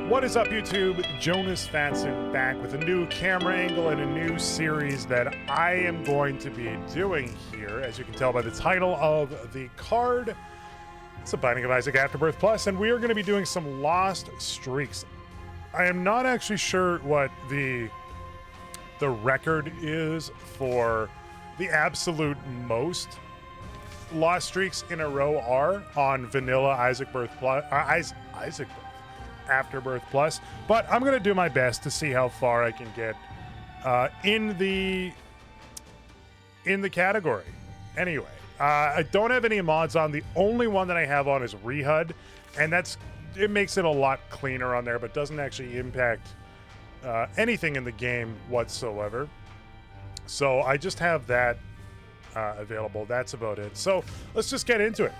What is up, YouTube? Jonusfatson back with a new camera angle and a new series that I am going to be doing here. As you can tell by the title of the card, it's a Binding of Isaac Afterbirth Plus, and we are going to be doing some lost streaks. I am not actually sure what the record is for the absolute most lost streaks in a row are on vanilla Isaac Afterbirth Plus, but I'm gonna do my best to see how far I can get in the category. Anyway, I don't have any mods on. The only one that I have on is rehud, and it makes it a lot cleaner on there, but doesn't actually impact anything in the game whatsoever. So I just have that available. That's about it. So let's just get into it.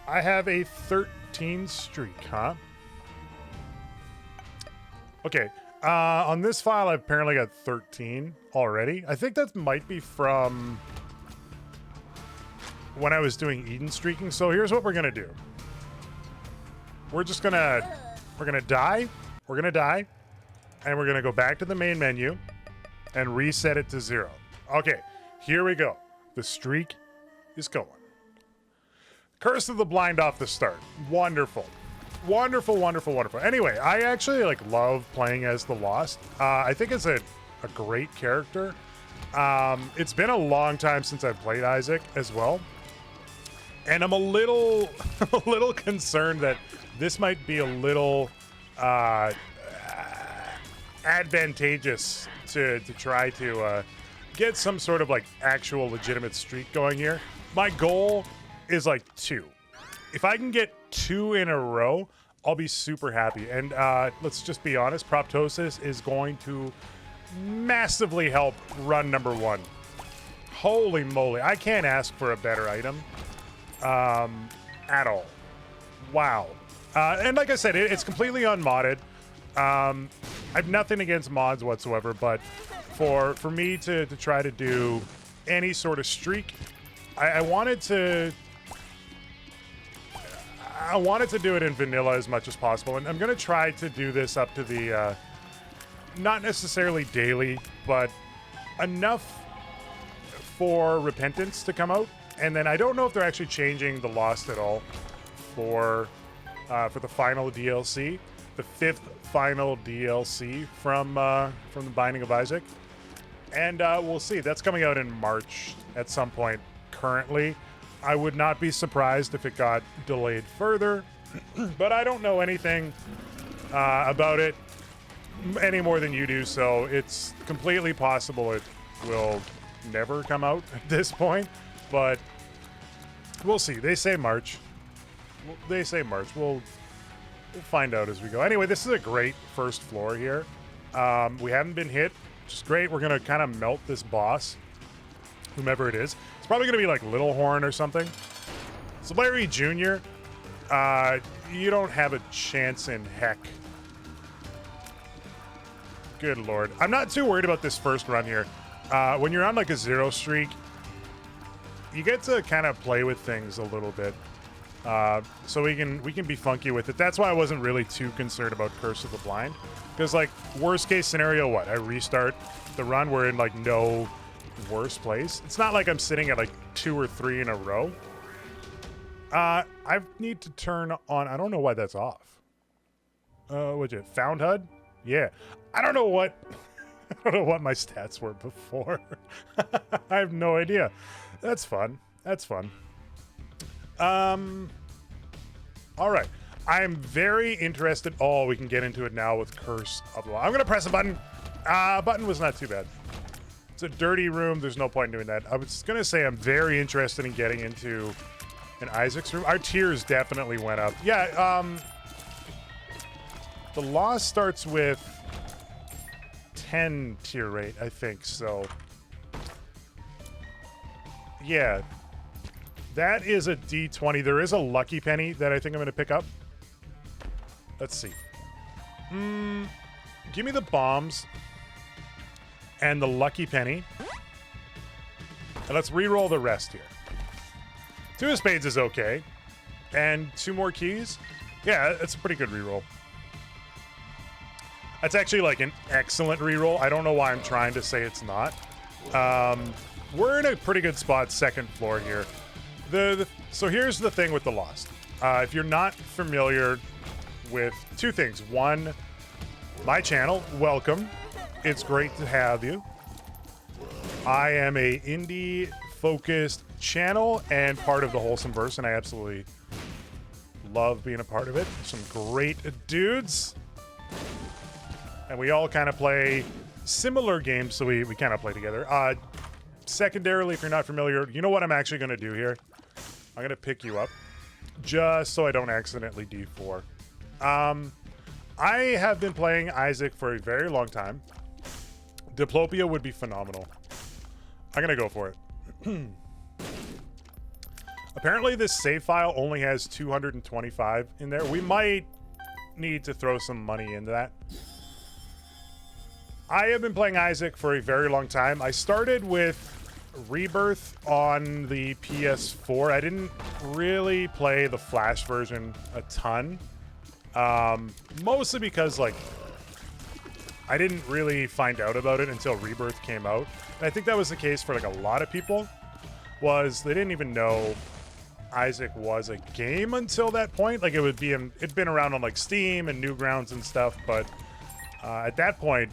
I have a 13 streak, huh? Okay, on this file, I've apparently got 13 already. I think that might be from when I was doing Eden streaking. So here's what we're gonna do. We're gonna die, and we're gonna go back to the main menu and reset it to 0. Okay, here we go. The streak is going. Curse of the Blind off the start. Wonderful. Wonderful, wonderful, wonderful. Anyway, I actually love playing as the Lost. I think it's a great character. It's been a long time since I've played Isaac as well, and I'm a little concerned that this might be a little advantageous to try to get some sort of actual legitimate streak going here. My goal is 2. If I can get 2 in a row, I'll be super happy. And let's just be honest, Proptosis is going to massively help run number 1. Holy moly, I can't ask for a better item at all. Wow. And like I said, it's completely unmodded. I have nothing against mods whatsoever, but for me to try to do any sort of streak, I wanted to do it in vanilla as much as possible, and I'm going to try to do this up to the, not necessarily daily, but enough for Repentance to come out. And then I don't know if they're actually changing the Lost at all for the final DLC, the 5th final DLC from the Binding of Isaac. And we'll see. That's coming out in March at some point currently. I would not be surprised if it got delayed further, but I don't know anything about it any more than you do, so it's completely possible it will never come out at this point, but we'll see. They say March. We'll find out as we go. Anyway, this is a great first floor here. We haven't been hit, which is great. We're going to kind of melt this boss, whomever it is. It's probably going to be Little Horn or something. So Larry Jr., you don't have a chance in heck. Good Lord. I'm not too worried about this first run here. When you're on a 0 streak, you get to kind of play with things a little bit. So we can be funky with it. That's why I wasn't really too concerned about Curse of the Blind. Because worst case scenario, what? I restart the run, we're in no worst place. It's not like I'm sitting at 2 or 3 in a row. I need to turn on, I don't know why that's off. What's it, Found HUD? Yeah. I don't know what my stats were before. I have no idea. That's fun. All right. I'm very interested. Oh, we can get into it now with Curse of the Blind. I'm gonna press a button. Button was not too bad. It's a dirty room. There's no point in doing that. I was going to say I'm very interested in getting into an Isaac's room. Our tiers definitely went up. Yeah, the Lost starts with 10 tier rate, I think. So, yeah, that is a D20. There is a lucky penny that I think I'm going to pick up. Let's see. Give me the bombs and the lucky penny, and let's re-roll the rest here. 2 of spades is okay, and 2 more keys. Yeah, it's a pretty good re-roll. That's actually like an excellent reroll. I don't know why I'm trying to say it's not. We're in a pretty good spot, second floor here. So here's the thing with the Lost. If you're not familiar with two things. One, my channel, welcome. It's great to have you. I am a indie-focused channel and part of the Wholesomeverse, and I absolutely love being a part of it. Some great dudes. And we all kind of play similar games, so we kind of play together. Secondarily, if you're not familiar, you know what I'm actually going to do here? I'm going to pick you up just so I don't accidentally D4. I have been playing Isaac for a very long time. Diplopia would be phenomenal. I'm going to go for it. Apparently, this save file only has 225 in there. We might need to throw some money into that. I have been playing Isaac for a very long time. I started with Rebirth on the PS4. I didn't really play the Flash version a ton. Mostly because, like, I didn't really find out about it until Rebirth came out. And I think that was the case for, like, a lot of people, was they didn't even know Isaac was a game until that point. Like, it'd been around on, like, Steam and Newgrounds and stuff, but at that point,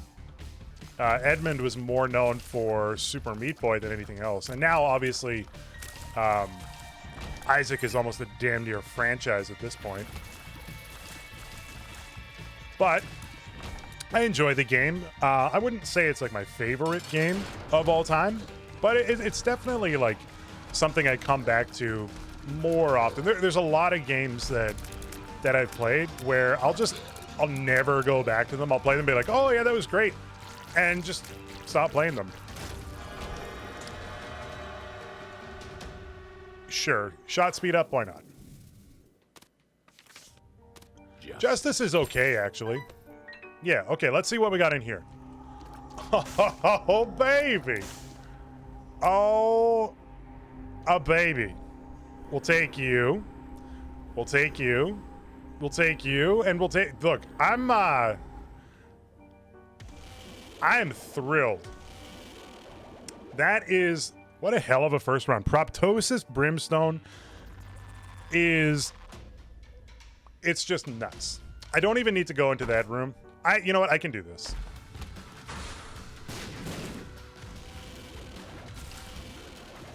Edmund was more known for Super Meat Boy than anything else. And now, obviously, Isaac is almost a damn near franchise at this point. But I enjoy the game. I wouldn't say it's like my favorite game of all time, but it's definitely like something I come back to more often. There's a lot of games that I've played where I'll never go back to them. I'll play them and be like, oh yeah, that was great, and just stop playing them. Sure, shot speed up, why not? Justice is okay, actually. Yeah, okay, let's see what we got in here. Oh, baby. Oh, a baby. We'll take you. We'll take you. We'll take you, and we'll take... Look, I am thrilled. That is... What a hell of a first round. Proptosis Brimstone is... It's just nuts. I don't even need to go into that room. You know what? I can do this.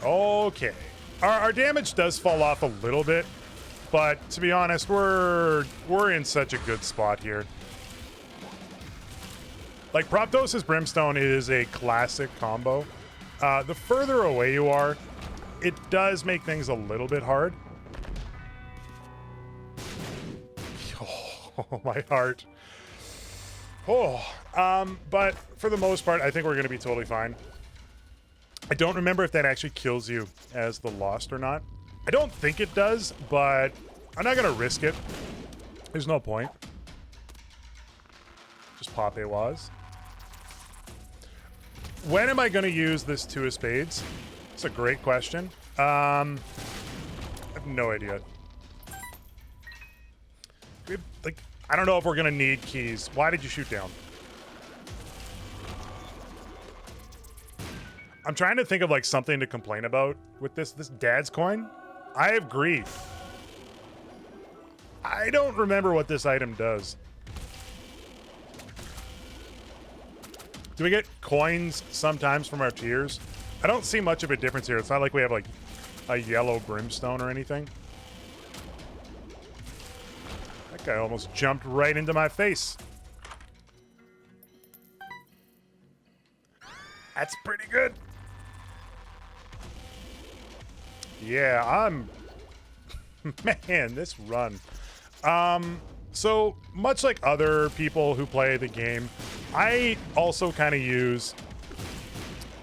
Okay. Our damage does fall off a little bit, but to be honest, we're in such a good spot here. Like, Proptosis Brimstone is a classic combo. The further away you are, it does make things a little bit hard. Oh, my heart. Oh, but for the most part, I think we're going to be totally fine. I don't remember if that actually kills you as the Lost or not. I don't think it does, but I'm not going to risk it. There's no point. Just pop a was. When am I going to use this Two of Spades? It's a great question. I have no idea. Like, I don't know if we're going to need keys. Why did you shoot down? I'm trying to think of, like, something to complain about with this dad's coin. I have greed. I don't remember what this item does. Do we get coins sometimes from our tiers? I don't see much of a difference here. It's not like we have, like, a yellow brimstone or anything. That guy almost jumped right into my face. That's pretty good. Yeah, I'm... Man, this run. So, much like other people who play the game, I also kind of use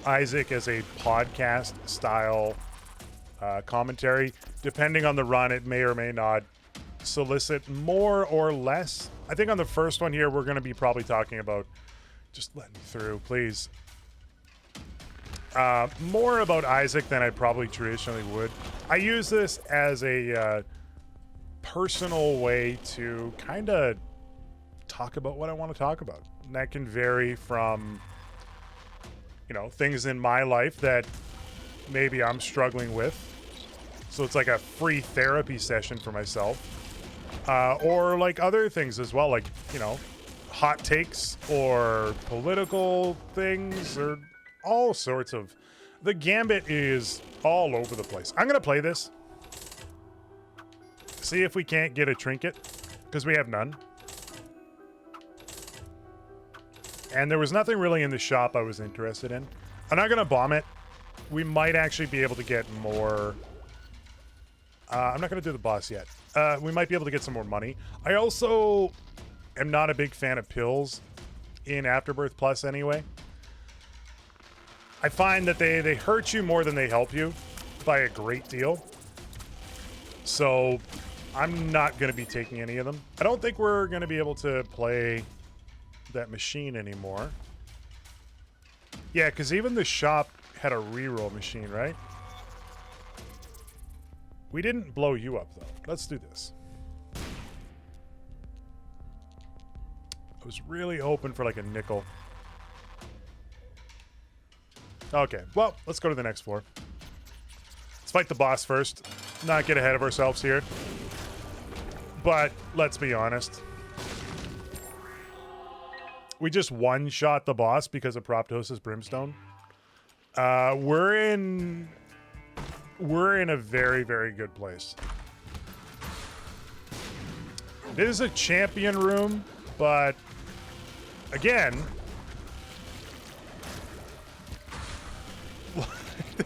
Isaac as a podcast-style commentary. Depending on the run, it may or may not solicit more or less. I think on the first one here, we're going to be probably talking about... Just let me through, please. More about Isaac than I probably traditionally would. I use this as a personal way to kind of talk about what I want to talk about. And that can vary from, you know, things in my life that maybe I'm struggling with. So it's like a free therapy session for myself. Or like other things as well, like, you know, hot takes or political things or all sorts of... The gambit is all over the place. I'm going to play this. See if we can't get a trinket, because we have none. And there was nothing really in the shop I was interested in. I'm not going to bomb it. We might actually be able to get more... I'm not going to do the boss yet. We might be able to get some more money. I also am not a big fan of pills in Afterbirth Plus anyway. I find that they hurt you more than they help you by a great deal. So I'm not going to be taking any of them. I don't think we're going to be able to play that machine anymore. Yeah, because even the shop had a reroll machine, right? We didn't blow you up, though. Let's do this. I was really hoping for like a nickel. Okay, well, let's go to the next floor. Let's fight the boss first. Not get ahead of ourselves here. But let's be honest. We just one-shot the boss because of Proptosis Brimstone. We're in a very, very good place. It is a champion room, but again,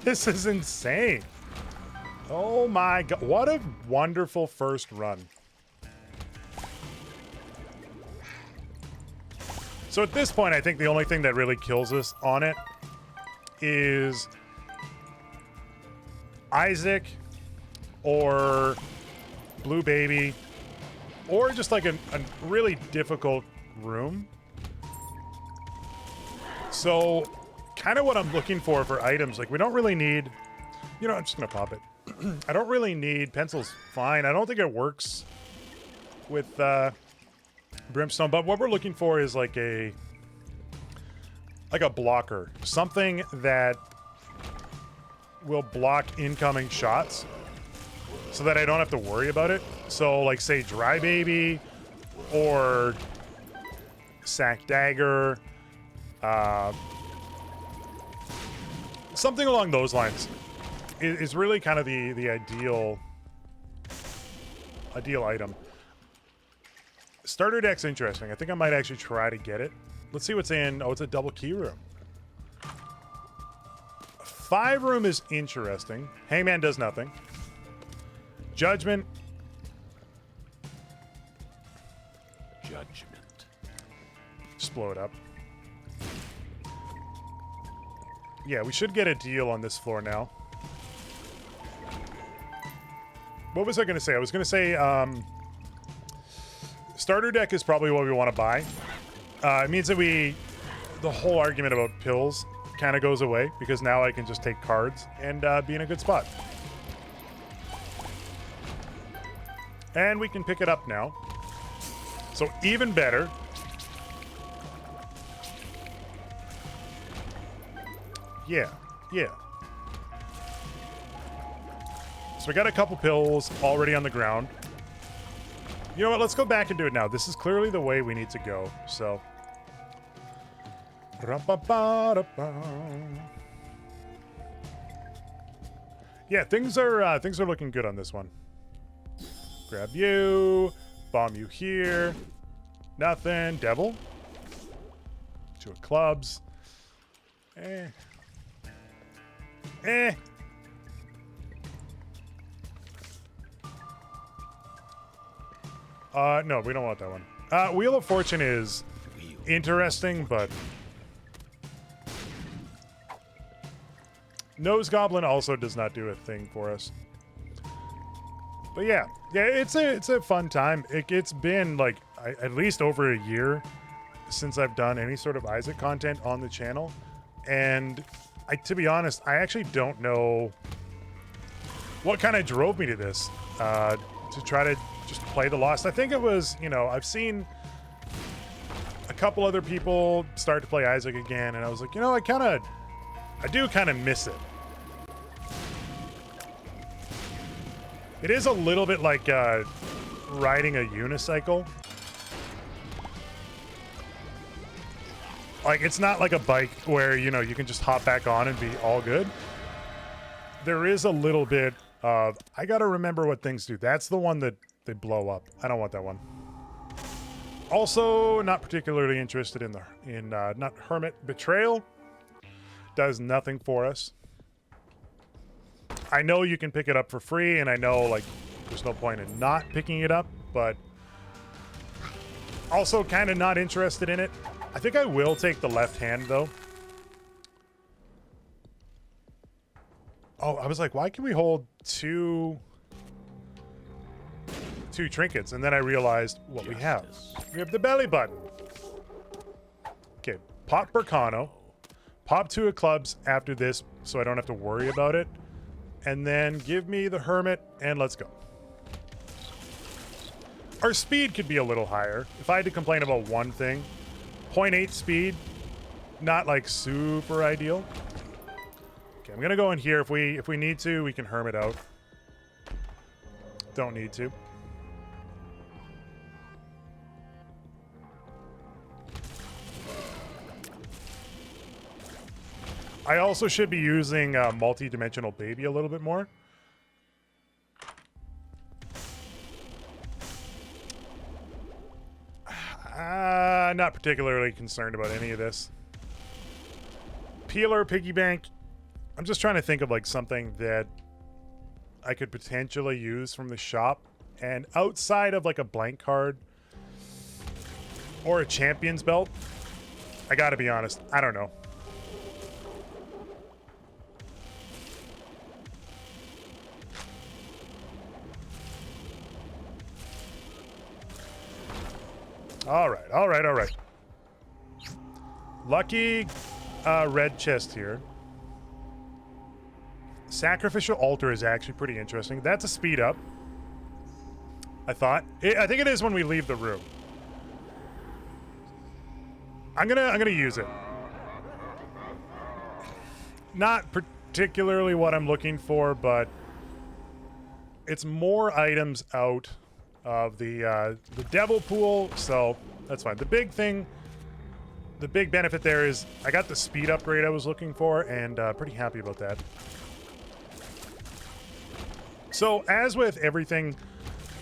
this is insane. Oh my god, what a wonderful first run. So at this point, I think the only thing that really kills us on it is Isaac or Blue Baby or just like a really difficult room. So kind of what I'm looking for items, like we don't really need, you know, I'm just gonna pop it. I don't really need pencils. Fine. I don't think it works with Brimstone, but what we're looking for is like a blocker, something that will block incoming shots so that I don't have to worry about it. So like say Dry Baby or Sack Dagger, something along those lines is really kind of the ideal item. Starter deck's interesting. I think I might actually try to get it. Let's see what's in. Oh, it's a double key room. 5 room is interesting. Hangman does nothing. Judgment. Just blow it up. Yeah, we should get a deal on this floor now. What was I going to say? I was going to say starter deck is probably what we want to buy. It means that the whole argument about pills kind of goes away because now I can just take cards and be in a good spot. And we can pick it up now. So even better. Yeah. So we got a couple pills already on the ground. You know what? Let's go back and do it now. This is clearly the way we need to go. So. Yeah, things are looking good on this one. Grab you, bomb you here. Nothing. Devil. 2 of clubs. No, we don't want that one. Wheel of Fortune is interesting, but Nose Goblin also does not do a thing for us. But yeah, it's a fun time. It's been like at least over a year since I've done any sort of Isaac content on the channel, and to be honest, I actually don't know what kind of drove me to this, to try to just play the Lost. I think it was, you know, I've seen couple other people start to play Isaac again, and I was like, you know, I do kind of miss it. It is a little bit like riding a unicycle. Like, it's not like a bike where, you know, you can just hop back on and be all good. There is a little bit of, I gotta remember what things do. That's the one that they blow up. I don't want that one. Also, not particularly interested in not Hermit. Betrayal does nothing for us. I know you can pick it up for free, and I know, like, there's no point in not picking it up, but also kind of not interested in it. I think I will take the left hand, though. Oh, I was like, why can we hold two trinkets? And then I realized what we have. We have the belly button. Okay, pop Burkano. Pop 2 of clubs after this so I don't have to worry about it. And then give me the Hermit, and let's go. Our speed could be a little higher. If I had to complain about one thing, 0.8 speed, not like super ideal. Okay, I'm gonna go in here. If we need to, we can Hermit out. Don't need to. I also should be using multi-dimensional baby a little bit more. Not particularly concerned about any of this. Peeler, piggy bank. I'm just trying to think of like something that I could potentially use from the shop. And outside of like a blank card or a champion's belt, I gotta be honest, I don't know. All right. Lucky red chest here. Sacrificial altar is actually pretty interesting. That's a speed up. I thought. I think it is when we leave the room. I'm gonna use it. Not particularly what I'm looking for, but it's more items out of the devil pool, so that's fine. The big thing, the big benefit there is I got the speed upgrade I was looking for, and pretty happy about that. So as with everything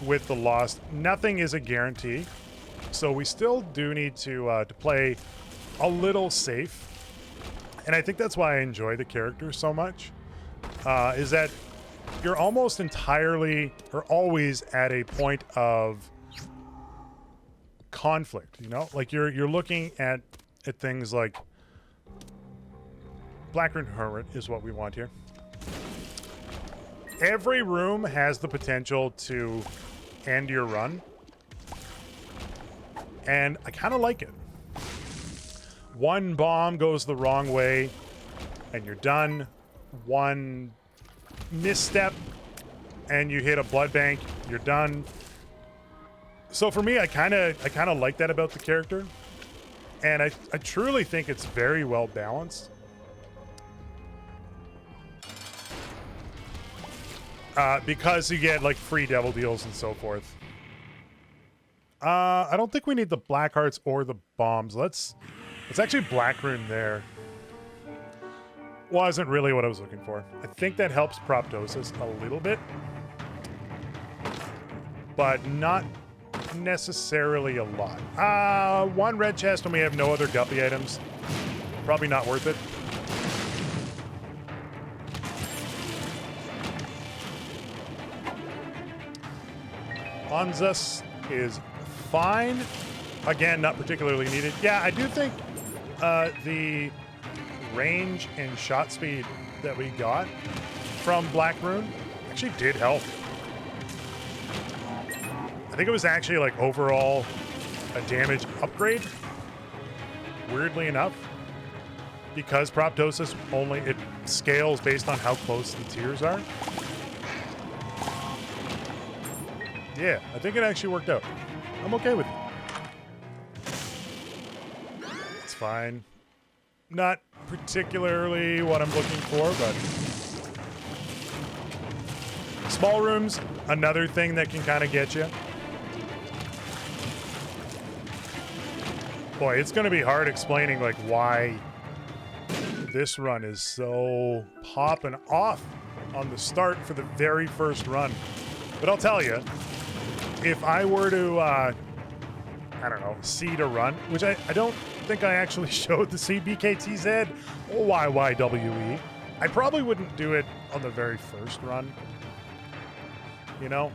with the Lost, nothing is a guarantee, so we still do need to play a little safe, and I think that's why I enjoy the character so much, is that you're almost entirely or always at a point of conflict, you know? Like you're looking at things like Black-Rune Hermit is what we want here. Every room has the potential to end your run, and I kind of like it. One bomb goes the wrong way and you're done. One misstep and you hit a blood bank, you're done. So for me, I kind of like that about the character, and I truly think it's very well balanced. Because you get like free devil deals and so forth. I don't think we need the black hearts or the bombs. Let's actually Black-Rune there. Wasn't really what I was looking for. I think that helps Proptosis a little bit, but not necessarily a lot. One red chest and we have no other guppy items. Probably not worth it. Onzus is fine. Again, not particularly needed. Yeah, I do think the range and shot speed that we got from Black-Rune actually did help. I think it was actually like overall a damage upgrade, weirdly enough, because Proptosis it scales based on how close the tiers are. Yeah, I think it actually worked out. I'm okay with it. fine. Not particularly what I'm looking for, but small rooms, another thing that can kind of get you. Boy, it's going to be hard explaining like why this run is so popping off on the start for the very first run. But I'll tell you, if I were to, I don't know, seed a run, which I don't think I actually showed the seed BKTZ or YYWE, I probably wouldn't do it on the very first run. You know?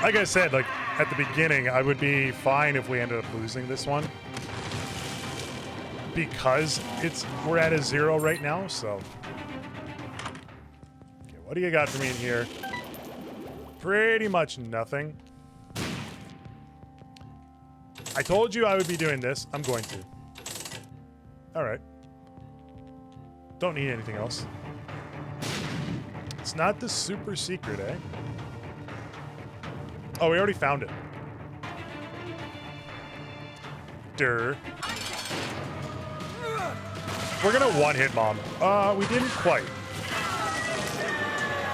Like I said, like at the beginning, I would be fine if we ended up losing this one. Because we're at a 0 right now, so. Okay, what do you got for me in here? Pretty much nothing. I told you I would be doing this. I'm going to. All right. Don't need anything else. It's not the super secret, eh? Oh, we already found it. Durr. We're gonna one-hit bomb. We didn't quite.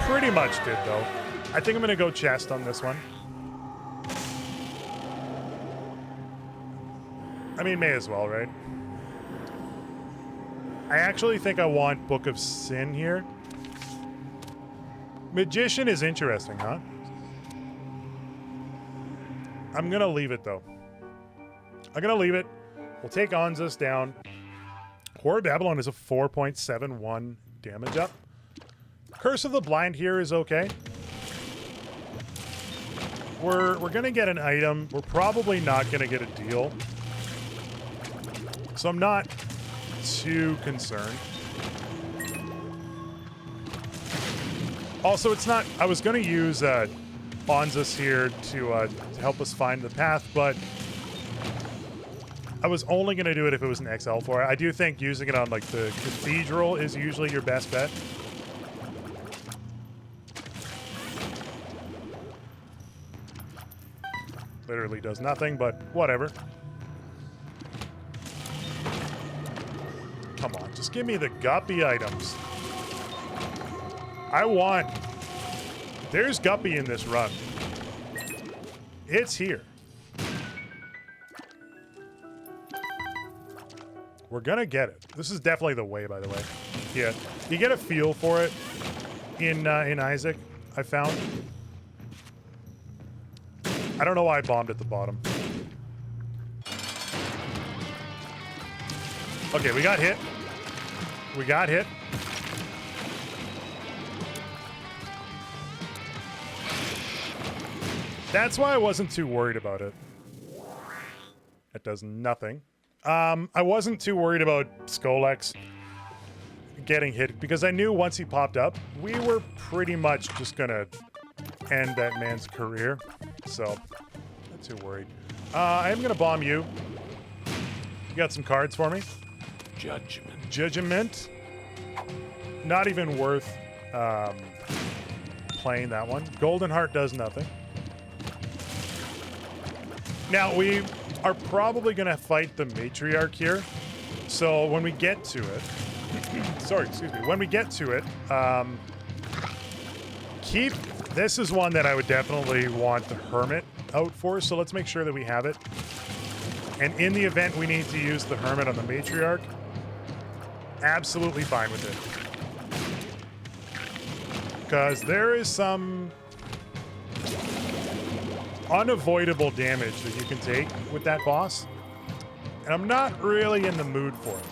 Pretty much did, though. I think I'm gonna go chest on this one. I mean, may as well, right? I actually think I want Book of Sin here. Magician is interesting, huh? I'm gonna leave it, though. I'm gonna leave it. We'll take Anzus down. Horror Babylon is a 4.71 damage up. Curse of the Blind here is okay. We're gonna get an item. We're probably not gonna get a deal. So I'm not too concerned. Also, it's not... I was gonna use Anzus here to help us find the path, but I was only going to do it if it was an XL for it. I do think using it on, like, the Cathedral is usually your best bet. Literally does nothing, but whatever. Come on, just give me the guppy items. I want... There's guppy in this run. It's here. We're gonna get it. This is definitely the way, by the way. Yeah, you get a feel for it in Isaac, I found. I don't know why I bombed at the bottom. Okay, we got hit. We got hit. That's why I wasn't too worried about it. It does nothing. I wasn't too worried about Skolex getting hit because I knew once he popped up, we were pretty much just gonna end that man's career. So, not too worried. I am gonna bomb you. You got some cards for me? Judgment. Judgment. Not even worth playing that one. Golden Heart does nothing. Now, we are probably going to fight the Matriarch here. So when we get to it... sorry, excuse me. When we get to it, keep... This is one that I would definitely want the Hermit out for, so let's make sure that we have it. And in the event we need to use the Hermit on the Matriarch, absolutely fine with it. Because there is some unavoidable damage that you can take with that boss. And I'm not really in the mood for it.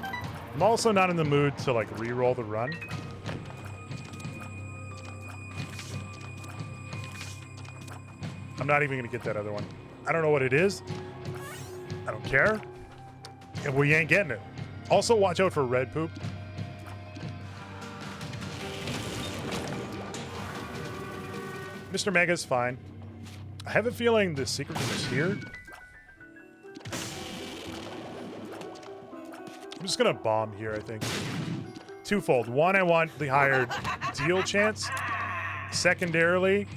I'm also not in the mood to, like, re-roll the run. I'm not even going to get that other one. I don't know what it is. I don't care. And we ain't getting it. Also, watch out for red poop. Mr. Mega's fine. I have a feeling the secret room is here. I'm just gonna bomb here, I think. Twofold. One, I want the higher deal chance. Secondarily,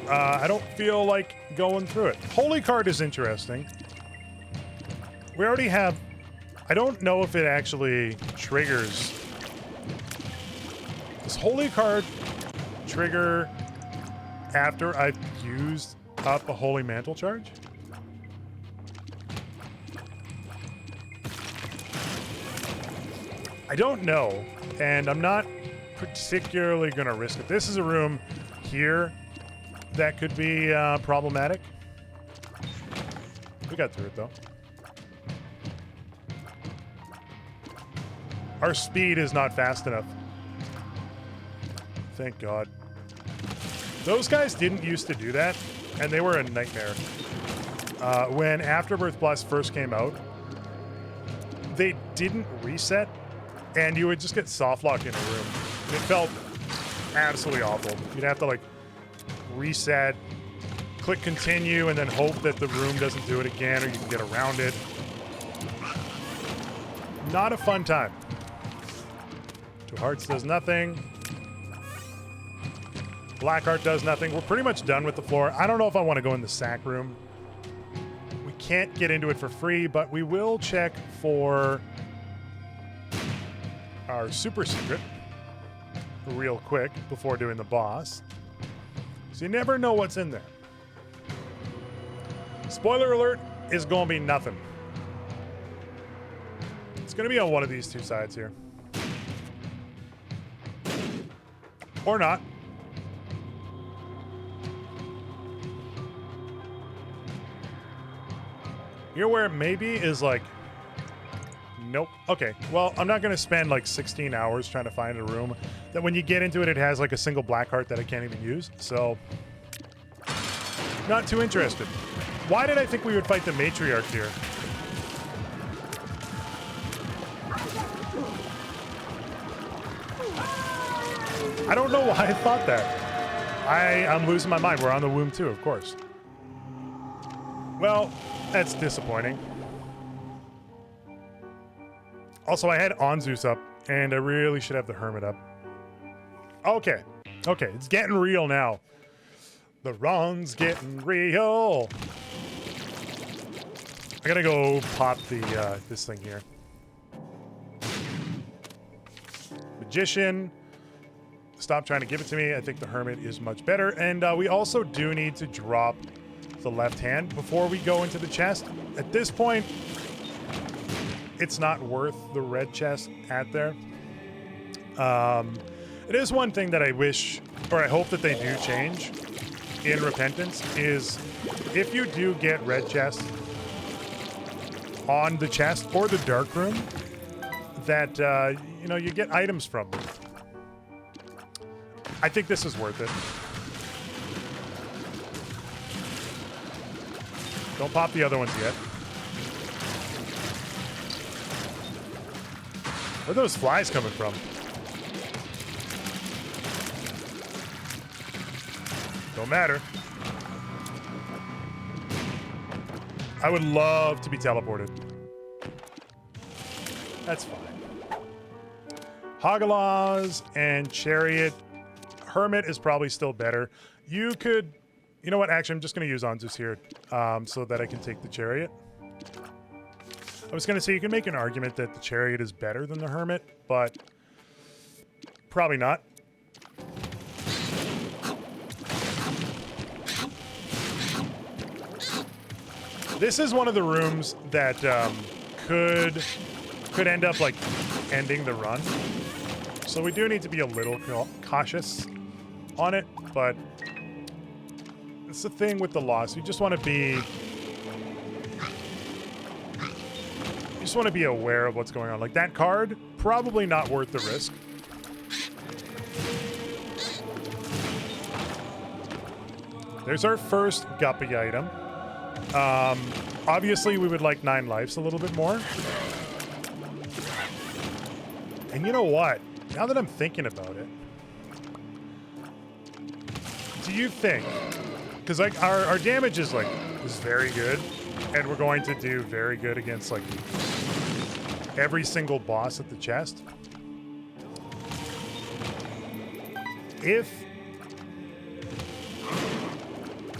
I don't feel like going through it. Holy card is interesting. We already have... I don't know if it actually triggers... Does holy card trigger after I've used up a holy mantle charge? I don't know, and I'm not particularly going to risk it. This is a room here that could be problematic. We got through it, though. Our speed is not fast enough. Thank God. Those guys didn't used to do that, and they were a nightmare. When Afterbirth Plus first came out, they didn't reset, and you would just get softlock in a room. It felt absolutely awful. You'd have to, like, reset, click continue, and then hope that the room doesn't do it again, or you can get around it. Not a fun time. Two Hearts does nothing. Blackheart does nothing. We're pretty much done with the floor. I don't know if I want to go in the sack room. We can't get into it for free, but we will check for our super secret real quick before doing the boss. So you never know what's in there. Spoiler alert is going to be nothing. It's going to be on one of these two sides here. Or not. You're where it maybe is like, nope. Okay, well, I'm not going to spend like 16 hours trying to find a room that when you get into it, it has like a single black heart that I can't even use. So, not too interested. Why did I think we would fight the matriarch here? I don't know why I thought that. I'm losing my mind. We're on the womb too, of course. Well, that's disappointing. Also, I had Onzus up, and I really should have the Hermit up. Okay. Okay, it's getting real now. The run's getting real. I gotta go pop the this thing here. Magician. Stop trying to give it to me. I think the Hermit is much better. And we also do need to drop the left hand before we go into the chest. At this point, it's not worth the red chest at there. It is one thing that I wish, or I hope that they do change in Repentance, is if you do get red chest on the chest or the dark room, that, you know, you get items from them. I think this is worth it. Don't pop the other ones yet. Where are those flies coming from? Don't matter. I would love to be teleported. That's fine. Hagalaz and Chariot. Hermit is probably still better. You could... You know what? Actually, I'm just going to use Onzus here so that I can take the Chariot. I was going to say you can make an argument that the Chariot is better than the Hermit, but probably not. This is one of the rooms that could end up like ending the run. So we do need to be a little cautious on it, but it's the thing with the loss. You just want to be aware of what's going on. Like that card, probably not worth the risk. There's our first guppy item. Obviously, we would like 9 lives a little bit more. And you know what? Now that I'm thinking about it, do you think... Because like our damage is very good, and we're going to do very good against like every single boss at the chest.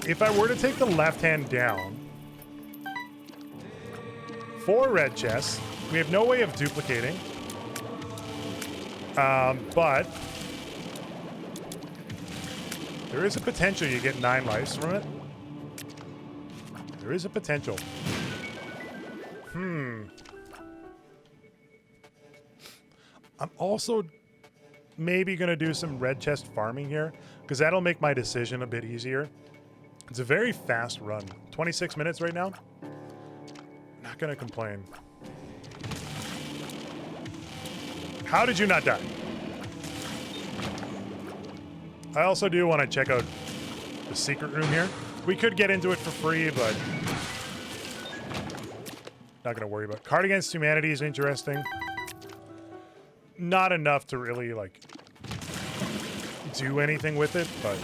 if I were to take the left hand down, 4 red chests. We have no way of duplicating. But there is a potential you get 9 lives from it. There is a potential. I'm also maybe going to do some red chest farming here, because that'll make my decision a bit easier. It's a very fast run. 26 minutes right now. Not going to complain. How did you not die? I also do want to check out the secret room here. We could get into it for free, but not going to worry about it. Card Against Humanity is interesting. Not enough to really, like, do anything with it, but...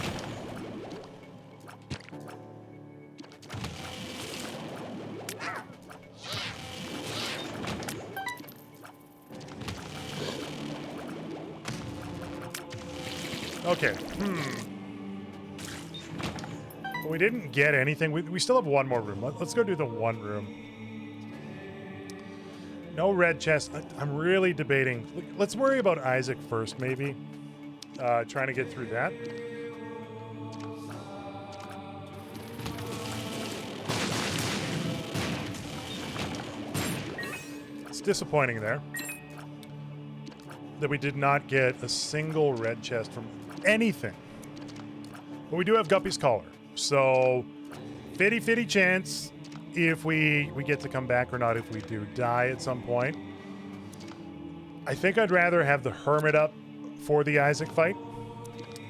Okay. We didn't get anything. We still have one more room. Let's go do the one room. No red chest. I'm really debating. Let's worry about Isaac first, maybe. Trying to get through that. It's disappointing there that we did not get a single red chest from anything. But we do have Guppy's Collar. So, 50-50 chance if we get to come back or not if we do die at some point. I think I'd rather have the Hermit up for the Isaac fight.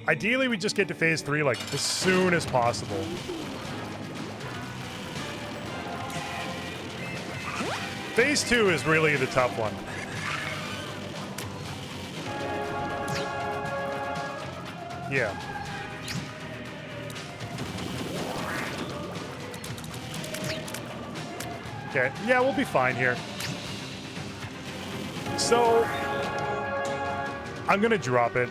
Ideally, we just get to phase 3 like as soon as possible. Phase 2 is really the tough one. Yeah. Okay, yeah, we'll be fine here. So, I'm gonna drop it.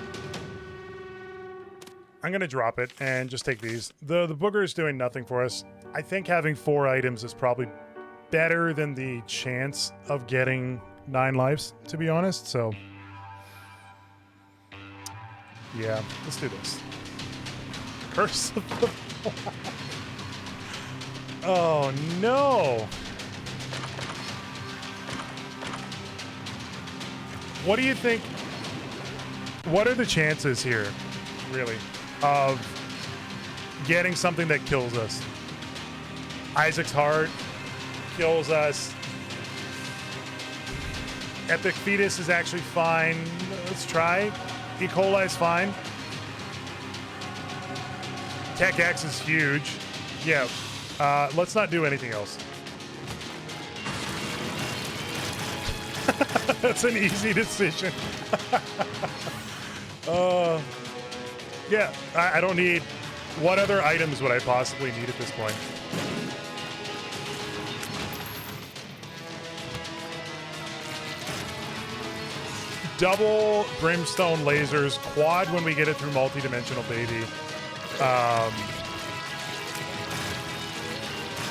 I'm gonna drop it and just take these. The booger is doing nothing for us. I think having 4 items is probably better than the chance of getting 9 lives, to be honest, so... Yeah, let's do this. Curse of the... Oh, no! What do you think? What are the chances here, really, of getting something that kills us? Isaac's Heart kills us. Epic Fetus is actually fine. Let's try. E. coli is fine. Tech X is huge. Yeah. Let's not do anything else. That's an easy decision. Yeah, I don't need... What other items would I possibly need at this point? Double brimstone lasers, quad when we get it through multi-dimensional baby.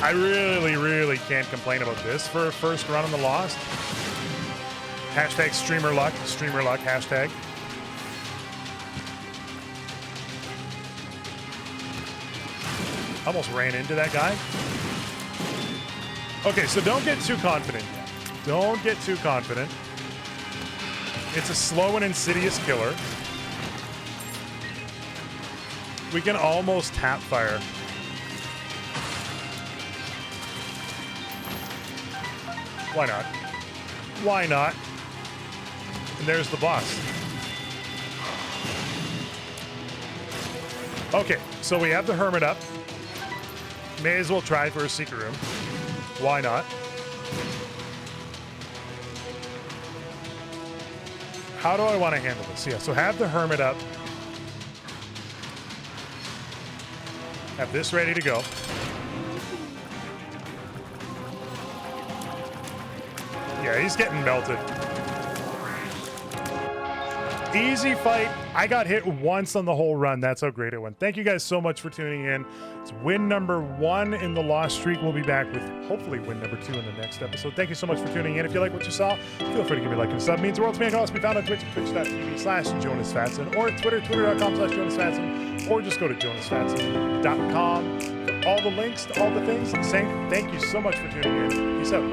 I really can't complain about this for a first run on the Lost. Hashtag streamer luck, hashtag. Almost ran into that guy. Okay, so don't get too confident yet. Don't get too confident. It's a slow and insidious killer. We can almost tap fire. Why not? Why not? And there's the boss. Okay, so we have the Hermit up. May as well try for a secret room. Why not? How do I want to handle this? Yeah, so have the Hermit up. Have this ready to go. Yeah, he's getting melted. Easy fight. I got hit once on the whole run. That's how great it went. Thank you guys so much for tuning in. It's win number 1 in the lost streak. We'll be back with hopefully win number 2 in the next episode. Thank you so much for tuning in. If you like what you saw, feel free to give me a like and a sub. It means the world to me. You can also be found on Twitch at twitch.tv/Jonusfatson or at Twitter, twitter.com/Jonusfatson, or just go to Jonusfatson.com for all the links to all the things. Saying thank you so much for tuning in. Peace out.